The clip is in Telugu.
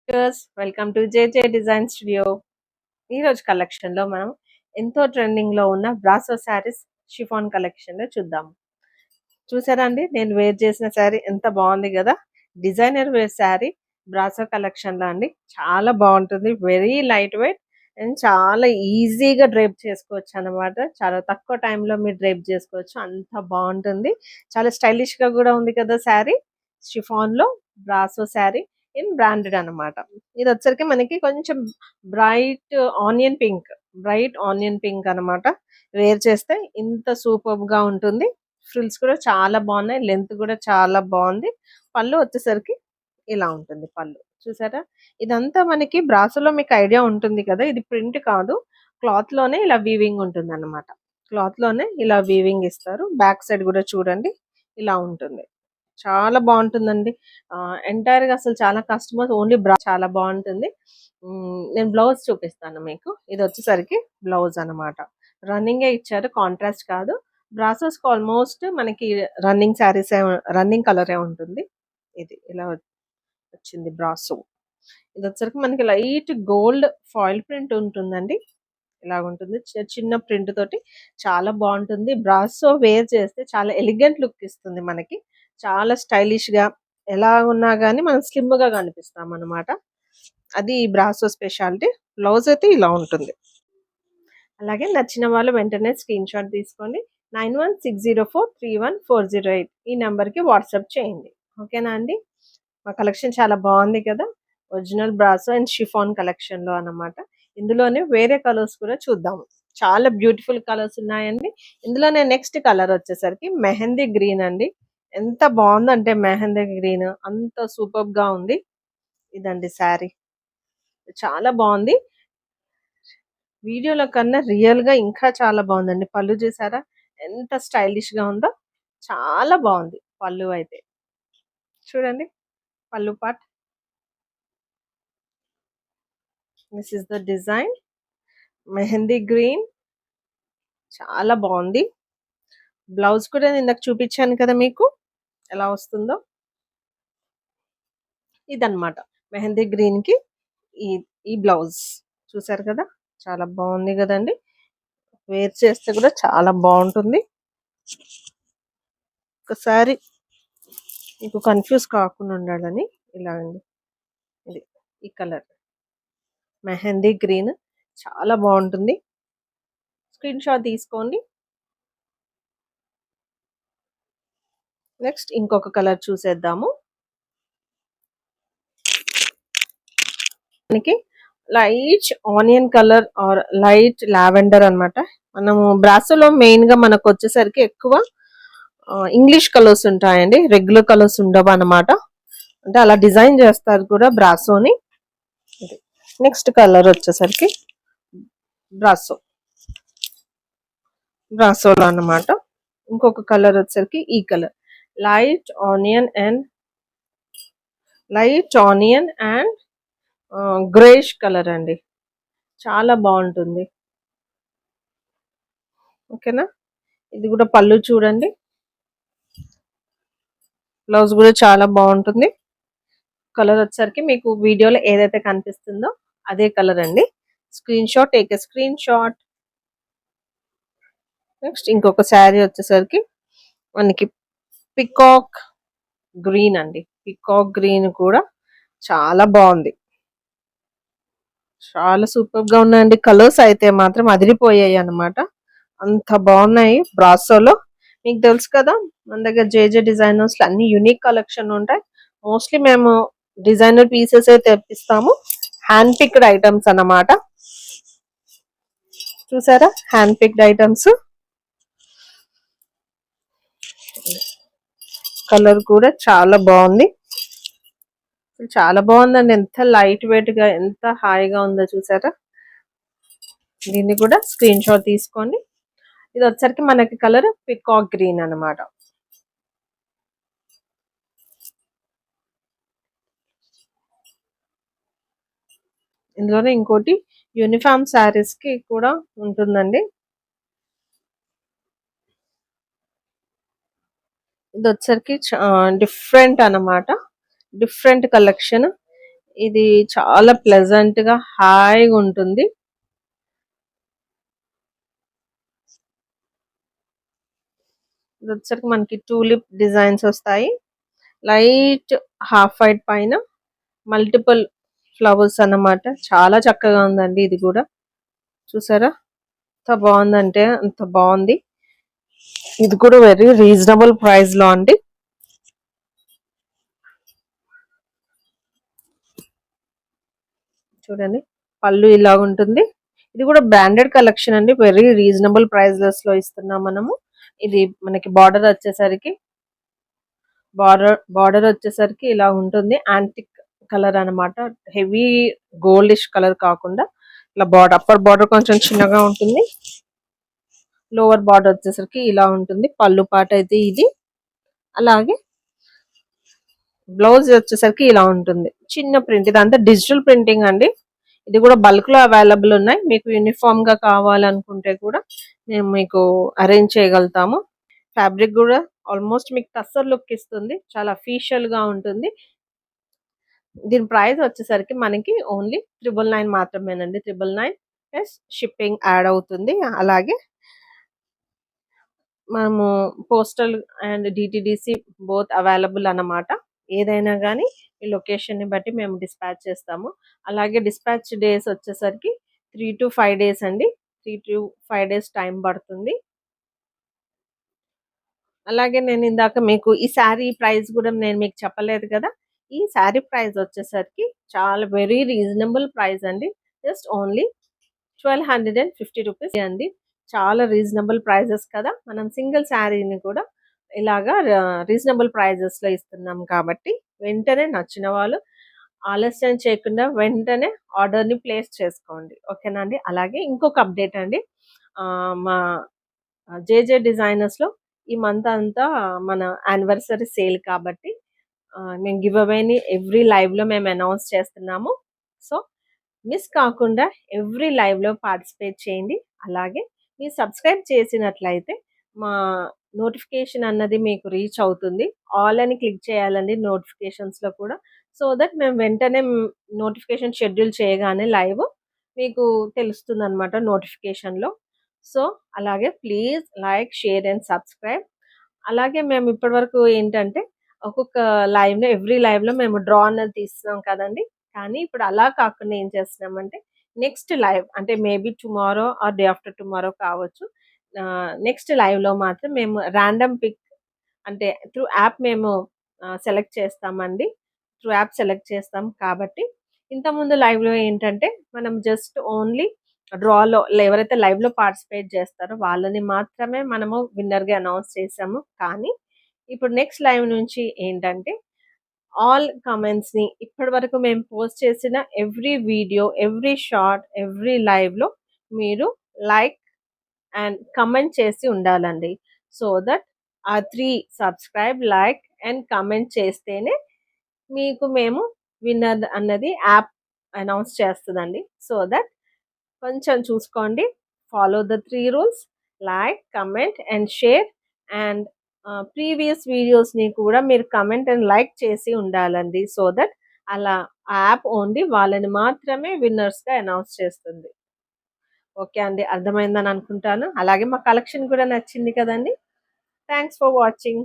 Welcome to JJ design studio. ఈ రోజు కలెక్షన్ లో మనం ఎంతో ట్రెండింగ్ లో ఉన్న బ్రాసో శారీస్ షిఫాన్ కలెక్షన్ లో చూద్దాం. చూసారా అండి, నేను వేర్ చేసిన శారీ ఎంత బాగుంది కదా. డిజైనర్ వేర్ శారీ బ్రాసో కలెక్షన్ లో అండి, చాలా బాగుంటుంది. వెరీ లైట్ వెయిట్ అండ్ చాలా ఈజీగా డ్రైప్ చేసుకోవచ్చు అన్నమాట. చాలా తక్కువ టైంలో మీరు డ్రైప్ చేసుకోవచ్చు, అంత బాగుంటుంది. చాలా స్టైలిష్ గా కూడా ఉంది కదా శారీ. షిఫాన్ లో బ్రాసో శారీ ఇన్ బ్రాండెడ్ అన్నమాట. ఇది వచ్చరికి మనకి కొంచెం bright onion pink bright onion pink అన్నమాట. వేర్ చేస్తే ఇంత సూపర్ గా ఉంటుంది. ఫ్రిల్స్ కూడా చాలా బాగున్నాయి, లెంత్ కూడా చాలా బాగుంది. పళ్ళు వచ్చేసరికి ఇలా ఉంటుంది పళ్ళు. చూసారా, ఇదంతా మనకి బ్రాసోలో మీకు ఐడియా ఉంటుంది కదా, ఇది ప్రింట్ కాదు, క్లాత్ లోనే ఇలా వీవింగ్ ఉంటుంది అన్నమాట. క్లాత్ లోనే ఇలా వీవింగ్ ఇస్తారు. బ్యాక్ సైడ్ కూడా చూడండి ఇలా ఉంటుంది. చాలా బాగుంటుందండి. ఎంటైర్ గా అసలు చాలా కస్టమర్స్ ఓన్లీ బ్రా చాలా బాగుంటుంది. నేను బ్లౌజ్ చూపిస్తాను మీకు. ఇది వచ్చేసరికి బ్లౌజ్ అన్నమాట. రన్నింగ్ ఇచ్చారు, కాంట్రాస్ట్ కాదు. బ్రాసోస్ ఆల్మోస్ట్ మనకి రన్నింగ్ శారీస్ రన్నింగ్ కలరే ఉంటుంది. ఇది ఇలా వచ్చింది బ్రాసో. ఇది వచ్చరికి మనకి లైట్ గోల్డ్ ఫాయిల్ ప్రింట్ ఉంటుందండి. ఇలా ఉంటుంది, చిన్న ప్రింట్ తోటి చాలా బాగుంటుంది. బ్రాసో వేర్ చేస్తే చాలా ఎలిగెంట్ లుక్ ఇస్తుంది మనకి. చాలా స్టైలిష్ గా ఎలా ఉన్నా గానీ మనం స్లిమ్ గా కనిపిస్తాం అన్నమాట. అది ఈ బ్రాసో స్పెషాలిటీ. బ్లౌజ్ అయితే ఇలా ఉంటుంది. అలాగే నచ్చిన వాళ్ళు వెంటనే స్క్రీన్ షాట్ తీసుకొని 9160431408 ఈ నెంబర్కి వాట్సాప్ చేయండి. ఓకేనా అండి. మా కలెక్షన్ చాలా బాగుంది కదా. Original brasso and chiffon collection లో అన్నమాట. ఇందులోనే వేరే కలర్స్ కూడా చూద్దాము. చాలా బ్యూటిఫుల్ కలర్స్ ఉన్నాయండి. ఇందులోనే నెక్స్ట్ కలర్ వచ్చేసరికి మెహందీ గ్రీన్ అండి. ఎంత బాగుందంటే మెహందీ గ్రీన్ అంత సూపర్ గా ఉంది. ఇదండి శారీ, చాలా బాగుంది. వీడియోలో కన్నా రియల్ గా ఇంకా చాలా బాగుందండి. పళ్ళు చూసారా ఎంత స్టైలిష్ గా ఉందో, చాలా బాగుంది పళ్ళు అయితే. చూడండి పళ్ళు part. This is the design, mehndi green, చాలా బాగుంది. బ్లౌజ్ కూడా నేను ఇందాక చూపించాను కదా మీకు ఎలా వస్తుందో. ఇదన్నమాట మెహందీ గ్రీన్ కి ఈ ఈ బ్లౌజ్. చూసారు కదా, చాలా బాగుంది కదండి. వేర్ చేస్తే కూడా చాలా బాగుంటుంది. ఒకసారి మీకు కన్ఫ్యూజ్ కాకుండా ఉండాలని ఇలా అండి. ఇది ఈ కలర్ మెహందీ గ్రీన్ చాలా బాగుంటుంది. స్క్రీన్ షాట్ తీసుకోండి. నెక్స్ట్ ఇంకొక కలర్ చూసేద్దాము. మనకి light onion colour or light lavender అన్నమాట. మనము బ్రాసోలో మెయిన్ గా మనకు వచ్చేసరికి ఎక్కువ ఇంగ్లీష్ కలర్స్ ఉంటాయండి, రెగ్యులర్ కలర్స్ ఉండవు అన్నమాట. అంటే అలా డిజైన్ చేస్తారు కూడా బ్రాసోని. నెక్స్ట్ కలర్ వచ్చేసరికి బ్రాసోలో అన్నమాట. ఇంకొక కలర్ వచ్చేసరికి ఈ colour light onion and greyish colour అండి. చాలా బాగుంటుంది. ఓకేనా. ఇది కూడా పళ్ళు చూడండి. బ్లౌజ్ కూడా చాలా బాగుంటుంది. కలర్ వచ్చేసరికి మీకు వీడియోలో ఏదైతే కనిపిస్తుందో అదే కలర్ అండి. Screen shot, take a screen shot. Next ఇంకొక శారీ వచ్చేసరికి మనకి పికాక్ గ్రీన్ అండి. పికాక్ గ్రీన్ కూడా చాలా బాగుంది. చాలా సూపర్ గా ఉన్నాయండి. కలర్స్ అయితే మాత్రం అదిరిపోయాయి అన్నమాట. అంత బాగున్నాయి బ్రాసోలో. మీకు తెలుసు కదా, మన దగ్గర జేజే డిజైనర్స్ అన్ని యూనిక్ కలెక్షన్ ఉంటాయి. మోస్ట్లీ మేము డిజైనర్ పీసెస్ తెప్పిస్తాము. హ్యాండ్ పిక్డ్ ఐటమ్స్ అన్నమాట. చూసారా హ్యాండ్ పిక్డ్ ఐటమ్స్. కలర్ కూడా చాలా బాగుంది. చాలా బాగుందండి. ఎంత లైట్ వెయిట్ గా ఎంత హాయిగా ఉందో చూసారా. దీన్ని కూడా స్క్రీన్ షాట్ తీసుకోండి. ఇది వచ్చరికి మనకి కలర్ పికాక్ గ్రీన్ అన్నమాట. ఇందులోనే ఇంకోటి యూనిఫామ్ శారీస్ కి కూడా ఉంటుందండి. ఇది వచ్చరికి డిఫరెంట్ అన్నమాట. Different collection. ఇది చాలా ప్లెజెంట్ గా హాయిగా ఉంటుంది. ఇది వచ్చరికి మనకి టూలిప్ డిజైన్స్ వస్తాయి. లైట్ హాఫ్ వైట్ పైన మల్టిపుల్ ఫ్లవర్స్ అన్నమాట. చాలా చక్కగా ఉందండి. ఇది కూడా చూసారా ఎంత బాగుందంటే అంత బాగుంది. ఇది కూడా వెరీ రీజనబుల్ ప్రైస్ లో అండి. చూడండి పళ్ళు ఇలా ఉంటుంది. ఇది కూడా బ్రాండెడ్ కలెక్షన్ అండి. వెరీ రీజనబుల్ ప్రైజెస్ లో ఇస్తున్నాం మనము. ఇది మనకి బార్డర్ వచ్చేసరికి ఇలా ఉంటుంది. యాంటిక్ కలర్ అన్నమాట. హెవీ గోల్డిష్ కలర్ కాకుండా ఇలా బార్డర్ అప్పర్ బార్డర్ కొంచెం చిన్నగా ఉంటుంది. లోవర్ బార్డర్ వచ్చేసరికి ఇలా ఉంటుంది. పళ్ళు పాట అయితే ఇది. అలాగే బ్లౌజ్ వచ్చేసరికి ఇలా ఉంటుంది. చిన్న ప్రింట్ ఇదంతా డిజిటల్ ప్రింటింగ్ అండి. ఇది కూడా బల్క్ లో అవైలబుల్ ఉన్నాయి. మీకు యూనిఫామ్ గా కావాలనుకుంటే కూడా మేము మీకు అరేంజ్ చేయగలుగుతాము. ఫ్యాబ్రిక్ కూడా ఆల్మోస్ట్ మీకు టస్సర్ లుక్ ఇస్తుంది. చాలా అఫీషియల్ గా ఉంటుంది. దీని ప్రైస్ వచ్చేసరికి మనకి ఓన్లీ 999 మాత్రమేనండి. 999 ప్లస్ షిప్పింగ్ యాడ్ అవుతుంది. అలాగే మనము postal and DTDC both available అన్నమాట. ఏదైనా కానీ ఈ లొకేషన్ ని బట్టి మేము డిస్పాచ్ చేస్తాము. అలాగే డిస్పాచ్ డేస్ వచ్చేసరికి 3 to 5 డేస్ అండి. 3 to 5 డేస్ టైం పడుతుంది. అలాగే నేను ఇందాక మీకు ఈ శారీ ప్రైస్ కూడా నేను మీకు చెప్పలేదు కదా. ఈ శారీ ప్రైస్ వచ్చేసరికి చాలా వెరీ రీజనబుల్ ప్రైస్ అండి. జస్ట్ ఓన్లీ 1250 రూపీస్ అండి. చాలా రీజనబుల్ ప్రైజెస్ కదా. మనం సింగిల్ శారీని కూడా ఇలాగా రీజనబుల్ ప్రైజెస్ లో ఇస్తున్నాం కాబట్టి వెంటనే నచ్చిన వాళ్ళు ఆలస్యం చేయకుండా వెంటనే ఆర్డర్ ని ప్లేస్ చేసుకోండి. ఓకేనా అండి. అలాగే ఇంకొక అప్డేట్ అండి. మా జేజే డిజైనర్స్ లో ఈ మంత్ అంతా మన యానివర్సరీ సేల్ కాబట్టి మేము గివ్ అవేని ఎవ్రీ లైవ్ లో మేము అనౌన్స్ చేస్తున్నాము. సో మిస్ కాకుండా ఎవ్రీ లైవ్ లో పార్టిసిపేట్ చేయండి. అలాగే మీరు సబ్స్క్రైబ్ చేసినట్లయితే మా నోటిఫికేషన్ అన్నది మీకు రీచ్ అవుతుంది. ఆల్ అని క్లిక్ చేయాలండి నోటిఫికేషన్స్ లో కూడా. సో దట్ మేము వెంటనే నోటిఫికేషన్ షెడ్యూల్ చేయగానే లైవ్ మీకు తెలుస్తుంది అనమాట నోటిఫికేషన్ లో. సో అలాగే please like share and subscribe. అలాగే మేము ఇప్పటివరకు ఏంటంటే ఒక్కొక్క లైవ్ లో ఎవ్రీ లైవ్ లో మేము డ్రా అన్నది తీస్తున్నాం కదండి. కానీ ఇప్పుడు అలా కాకుండా ఏం చేస్తున్నామంటే నెక్స్ట్ లైవ్ అంటే maybe tomorrow or day after tomorrow కావచ్చు. నెక్స్ట్ లైవ్ లో మాత్రం మేము ర్యాండమ్ పిక్ అంటే త్రూ యాప్ మేము సెలెక్ట్ చేస్తామండి. త్రూ యాప్ సెలెక్ట్ చేస్తాం కాబట్టి ఇంతకుముందు లైవ్లో ఏంటంటే మనం జస్ట్ ఓన్లీ డ్రాలో ఎవరైతే లైవ్లో పార్టిసిపేట్ చేస్తారో వాళ్ళని మాత్రమే మనము విన్నర్గా అనౌన్స్ చేసాము. కానీ ఇప్పుడు నెక్స్ట్ లైవ్ నుంచి ఏంటంటే ఆల్ కమెంట్స్ని ఇప్పటి వరకు మేము పోస్ట్ చేసిన every video every shot every లైవ్లో మీరు లైక్ అండ్ కమెంట్ చేసి ఉండాలండి. సో దట్ ఆ 3 సబ్స్క్రైబ్, లైక్ అండ్ కమెంట్ చేస్తేనే మీకు మేము విన్నర్ అన్నది యాప్ అనౌన్స్ చేస్తుందండి. సో దట్ కొంచెం చూసుకోండి. Follow the 3 rules. Like, comment and share. And previous వీడియోస్ని కూడా మీరు కమెంట్ అండ్ లైక్ చేసి ఉండాలండి. సో దట్ అలా ఆ యాప్ ఓన్లీ వాళ్ళని మాత్రమే విన్నర్స్గా అనౌన్స్ చేస్తుంది. ఓకే అండి. అర్థమైందని అనుకుంటాను. అలాగే మా కలెక్షన్ కూడా నచ్చింది కదండి. Thanks for watching.